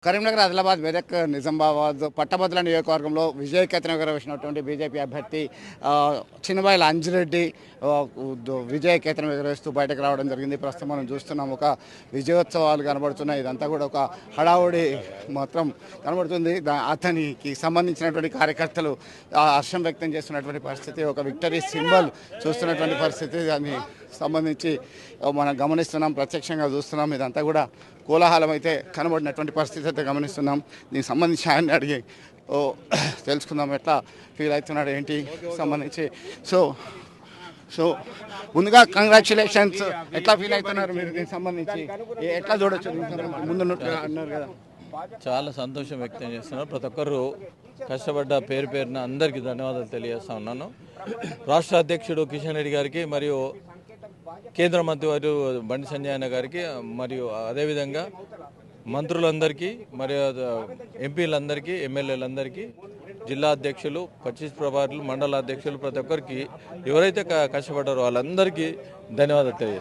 కరీంనగర్, ఆదిలాబాద్, మెదక్, నిజామాబాద్ పట్టభద్రుల నియోజకవర్గంలో విజయకేతనం ఎగురవేసినటువంటి బీజేపీ అభ్యర్థి చిన్నబాయిల అంజిరెడ్డి విజయకేతనం ఎగురవేస్తూ బయటకు రావడం జరిగింది. ప్రస్తుతం మనం చూస్తున్నాం, ఒక విజయోత్సవాలు కనబడుతున్నాయి. ఇదంతా కూడా ఒక హడావుడి మాత్రం కనబడుతుంది. అతనికి సంబంధించినటువంటి కార్యకర్తలు హర్షం వ్యక్తం చేస్తున్నటువంటి పరిస్థితి, ఒక విక్టరీ సింబల్ చూస్తున్నటువంటి పరిస్థితి, దాన్ని సంబంధించి మనం గమనిస్తున్నాం, ప్రత్యక్షంగా చూస్తున్నాం. ఇదంతా కూడా కోలాహలం అయితే కనబడినటువంటి పరిస్థితి అయితే గమనిస్తున్నాం. దీనికి సంబంధించి ఆయన్ని అడిగి తెలుసుకుందాం, ఎట్లా ఫీల్ అవుతున్నాడు ఏంటి సంబంధించి. సో ముందుగా కంగ్రాచులేషన్స్. ఎట్లా ఫీల్ అవుతున్నారు మీరు దీనికి సంబంధించి? ఎట్లా చూడొచ్చు ముందు అన్నారు కదా? చాలా సంతోషం వ్యక్తం చేస్తున్నారు. ప్రతి ఒక్కరు కష్టపడ్డ పేరున అందరికీ ధన్యవాదాలు తెలియజేస్తా ఉన్నాను. రాష్ట్ర అధ్యక్షుడు కిషన్ రెడ్డి గారికి, మరియు కేంద్ర మంత్రి వారు బండి సంజయ్ అన్న గారికి, మరియు అదేవిధంగా మంత్రులందరికీ, మరియు ఎంపీలందరికీ, ఎమ్మెల్యేలందరికీ, జిల్లా అధ్యక్షులు, 25 ప్రభారులు, మండల అధ్యక్షులు, ప్రతి ఒక్కరికి ఎవరైతే కష్టపడ్డారో వాళ్ళందరికీ ధన్యవాదాలు తెలియజేస్తాను.